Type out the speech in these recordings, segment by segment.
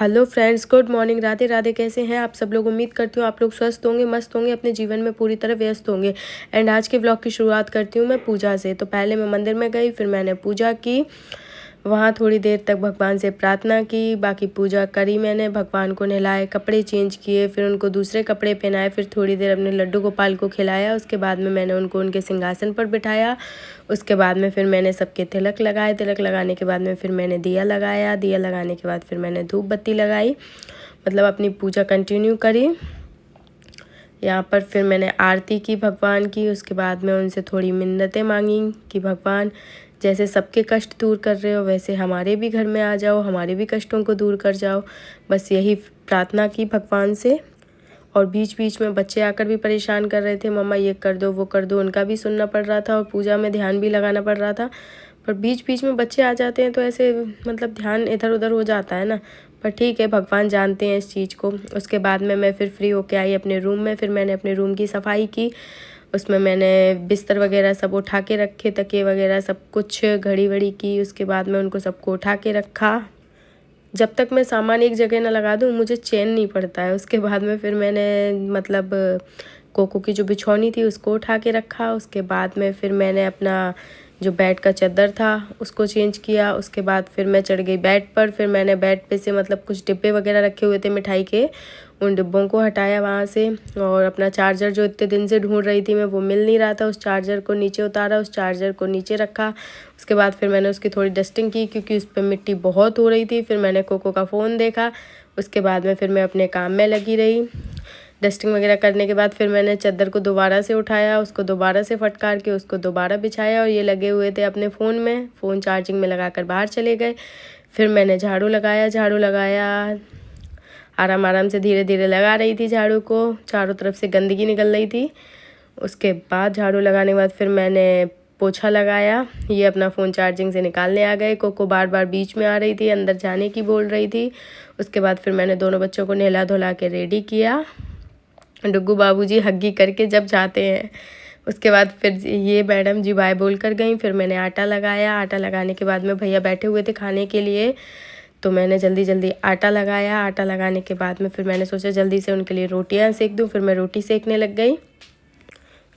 Hello friends, good morning. Radhe Radhe. कैसे हैं आप सब लोग? उम्मीद करती हूँ आप लोग स्वस्थ होंगे, मस्त होंगे, अपने जीवन में पूरी तरह व्यस्त होंगे। एंड आज के ब्लॉग की शुरुआत करती हूँ मैं पूजा से। तो पहले मैं मंदिर में गई, फिर मैंने पूजा की, वहाँ थोड़ी देर तक भगवान से प्रार्थना की, बाकी पूजा करी मैंने, भगवान को नहलाए, कपड़े चेंज किए, फिर उनको दूसरे कपड़े पहनाए, फिर थोड़ी देर अपने लड्डू गोपाल को खिलाया। उसके बाद में मैंने उनको उनके सिंहासन पर बिठाया। उसके बाद में फिर मैंने सबके तिलक लगाए। तिलक लगाने के बाद में फिर मैंने दिया लगाया। दिया लगाने के बाद फिर मैंने धूप बत्ती लगाई, मतलब अपनी पूजा कंटिन्यू करी। यहाँ पर फिर मैंने आरती की भगवान की। उसके बाद में उनसे थोड़ी मिन्नतें मांगी कि भगवान जैसे सबके कष्ट दूर कर रहे हो वैसे हमारे भी घर में आ जाओ, हमारे भी कष्टों को दूर कर जाओ। बस यही प्रार्थना की भगवान से। और बीच बीच में बच्चे आकर भी परेशान कर रहे थे, मम्मा ये कर दो वो कर दो, उनका भी सुनना पड़ रहा था और पूजा में ध्यान भी लगाना पड़ रहा था। पर बीच बीच में बच्चे आ जाते हैं तो ऐसे मतलब ध्यान इधर उधर हो जाता है ना। पर ठीक है, भगवान जानते हैं इस चीज़ को। उसके बाद में मैं फिर फ्री होके आई अपने रूम में। फिर मैंने अपने रूम की सफाई की। उसमें मैंने बिस्तर वगैरह सब उठा के रखे, तकिए वगैरह सब कुछ, घड़ी वड़ी की। उसके बाद में उनको सबको उठा के रखा। जब तक मैं सामान एक जगह ना लगा दूँ मुझे चैन नहीं पड़ता है। उसके बाद में फिर मैंने मतलब कोको की जो बिछौनी थी उसको उठा के रखा। उसके बाद में फिर मैंने अपना जो बेड का चादर था उसको चेंज किया। उसके बाद फिर मैं चढ़ गई बेड पर। फिर मैंने बेड पे से मतलब कुछ डिब्बे वगैरह रखे हुए थे मिठाई के, उन डिब्बों को हटाया वहाँ से। और अपना चार्जर जो इतने दिन से ढूंढ रही थी मैं, वो मिल नहीं रहा था, उस चार्जर को नीचे उतारा, उस चार्जर को नीचे रखा। उसके बाद फिर मैंने उसकी थोड़ी डस्टिंग की क्योंकि उस पर मिट्टी बहुत हो रही थी। फिर मैंने कोको का फ़ोन देखा। उसके बाद में फिर मैं अपने काम में लगी रही। डस्टिंग वगैरह करने के बाद फिर मैंने चादर को दोबारा से उठाया, उसको दोबारा से फटकार के उसको दोबारा बिछाया। और ये लगे हुए थे अपने फ़ोन में, फ़ोन चार्जिंग में लगाकर बाहर चले गए। फिर मैंने झाड़ू लगाया। झाड़ू लगाया, आराम आराम से धीरे धीरे लगा रही थी झाड़ू को, चारों तरफ से गंदगी निकल रही थी। उसके बाद झाड़ू लगाने के बाद फिर मैंने पोछा लगाया। ये अपना फ़ोन चार्जिंग से निकालने आ गए। कोको बार बार बीच में आ रही थी, अंदर जाने की बोल रही थी। उसके बाद फिर मैंने दोनों बच्चों को नहला धुला के रेडी किया, डुग्गू बाबूजी हग्गी करके जब जाते हैं। उसके बाद फिर ये मैडम जी बाय बोल कर गई। फिर मैंने आटा लगाया। आटा लगाने के बाद में भैया बैठे हुए थे खाने के लिए, तो मैंने जल्दी जल्दी आटा लगाया। आटा लगाने के बाद में फिर मैंने सोचा जल्दी से उनके लिए रोटियां सेक दूं। फिर मैं रोटी सेकने लग गई।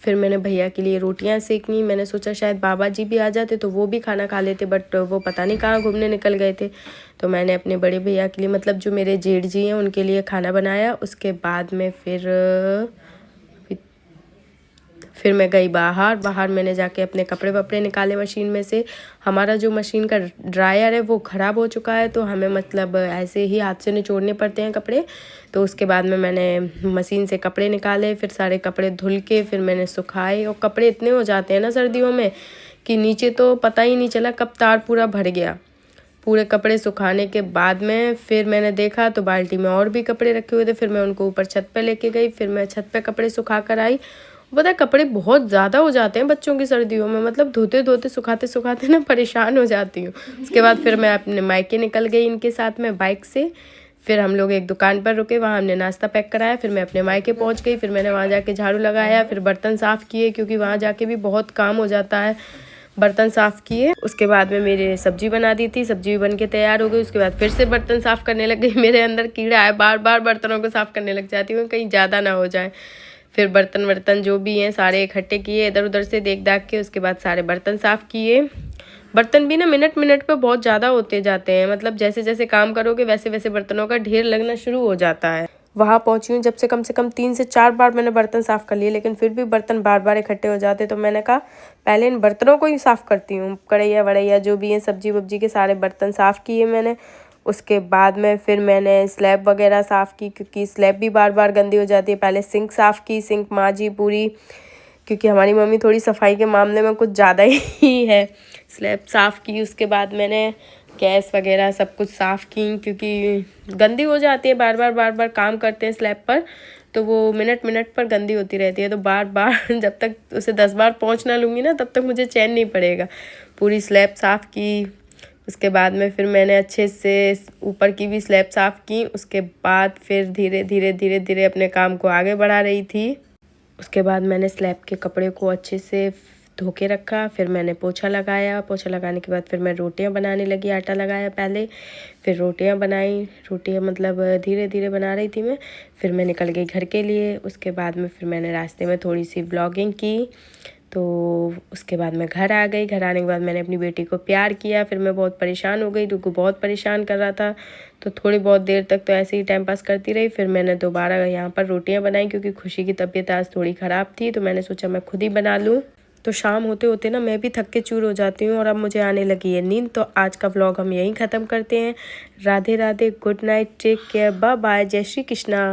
फिर मैंने भैया के लिए रोटियां सेकनी। मैंने सोचा शायद बाबा जी भी आ जाते तो वो भी खाना खा लेते, बट वो पता नहीं कहाँ घूमने निकल गए थे। तो मैंने अपने बड़े भैया के लिए, मतलब जो मेरे जेठ जी हैं, उनके लिए खाना बनाया। उसके बाद में फिर मैं गई बाहर मैंने जाके अपने कपड़े वपड़े निकाले मशीन में से। हमारा जो मशीन का ड्रायर है वो ख़राब हो चुका है, तो हमें मतलब ऐसे ही हाथ से निचोड़ने पड़ते हैं कपड़े। तो उसके बाद में मैंने मशीन से कपड़े निकाले, फिर सारे कपड़े धुल के फिर मैंने सुखाए। और कपड़े इतने हो जाते हैं ना सर्दियों में कि नीचे तो पता ही नहीं चला कब तार पूरा भर गया। पूरे कपड़े सुखाने के बाद में फिर मैंने देखा तो बाल्टी में और भी कपड़े रखे हुए थे। फिर मैं उनको ऊपर छत पे लेके गई। फिर मैं छत पे कपड़े सुखा कर आई। पता है कपड़े बहुत ज़्यादा हो जाते हैं बच्चों की सर्दियों में, मतलब धोते धोते सुखाते सुखाते ना परेशान हो जाती हूँ। उसके बाद फिर मैं अपने मायके निकल गई इनके साथ में बाइक से। फिर हम लोग एक दुकान पर रुके, वहाँ हमने नाश्ता पैक कराया। फिर मैं अपने मायके पहुँच गई। फिर मैंने वहाँ जाके झाड़ू लगाया, फिर बर्तन साफ़ किए क्योंकि वहाँ जाके भी बहुत काम हो जाता है। बर्तन साफ़ किए। उसके बाद में मेरे सब्जी बना दी थी, सब्जी भी बन के तैयार हो गई। उसके बाद फिर से बर्तन साफ़ करने लग गई। मेरे अंदर कीड़ा है, बार बार बर्तनों को साफ़ करने लग जाती हूँ कहीं ज़्यादा ना हो जाए। फिर बर्तन वर्तन जो भी हैं सारे इकट्ठे किए इधर उधर से देख दाख के। उसके बाद सारे बर्तन साफ़ किए। बर्तन भी ना मिनट मिनट पे बहुत ज़्यादा होते जाते हैं, मतलब जैसे जैसे काम करोगे वैसे वैसे बर्तनों का ढेर लगना शुरू हो जाता है। वहाँ पहुँची हूँ जब से कम 3 से 4 बार मैंने बर्तन साफ़ कर लिए, लेकिन फिर भी बर्तन बार बार इकट्ठे हो जाते। तो मैंने कहा पहले इन बर्तनों को ही साफ़ करती हूँ, कढ़ैया वढ़ैया जो भी हैं, सब्जी वब्जी के सारे बर्तन साफ़ किए मैंने। उसके बाद में फिर मैंने स्लैब वगैरह साफ़ की क्योंकि स्लैब भी बार बार गंदी हो जाती है। पहले सिंक साफ़ की, सिंक मांजी पूरी, क्योंकि हमारी मम्मी थोड़ी सफाई के मामले में कुछ ज़्यादा ही है। स्लैब साफ़ की। उसके बाद मैंने गैस वगैरह सब कुछ साफ़ की क्योंकि गंदी हो जाती है, बार बार काम करते हैं स्लैब पर तो वो मिनट मिनट पर गंदी होती रहती है। तो बार बार जब तक उसे 10 बार पहुँच ना लूँगी ना तब तक मुझे चैन नहीं पड़ेगा। पूरी स्लैब साफ़ की। उसके बाद में फिर मैंने अच्छे से ऊपर की भी स्लैब साफ़ की। उसके बाद फिर धीरे धीरे अपने काम को आगे बढ़ा रही थी। उसके बाद मैंने स्लैब के कपड़े को अच्छे से धो के रखा। फिर मैंने पोछा लगाया, पोछा लगाने के बाद फिर मैं रोटियां बनाने लगी। आटा लगाया पहले, फिर रोटियां बनाई। रोटियां मतलब धीरे धीरे बना रही थी मैं। फिर मैं निकल गई घर के लिए। उसके बाद में फिर मैंने रास्ते में थोड़ी सी व्लॉगिंग की। तो उसके बाद मैं घर आ गई। घर आने के बाद मैंने अपनी बेटी को प्यार किया। फिर मैं बहुत परेशान हो गई, क्योंकि बहुत परेशान कर रहा था। तो थोड़ी बहुत देर तक तो ऐसे ही टाइम पास करती रही। फिर मैंने दोबारा यहाँ पर रोटियां बनाई, क्योंकि खुशी की तबीयत आज थोड़ी ख़राब थी, तो मैंने सोचा मैं खुद ही बना लूँ। तो शाम होते होते ना मैं भी थक के चूर हो जाती हूँ और अब मुझे आने लगी है नींद। तो आज का व्लॉग हम यहीं ख़त्म करते हैं। Radhe Radhe, good night, take care, bye bye, जय श्री कृष्णा।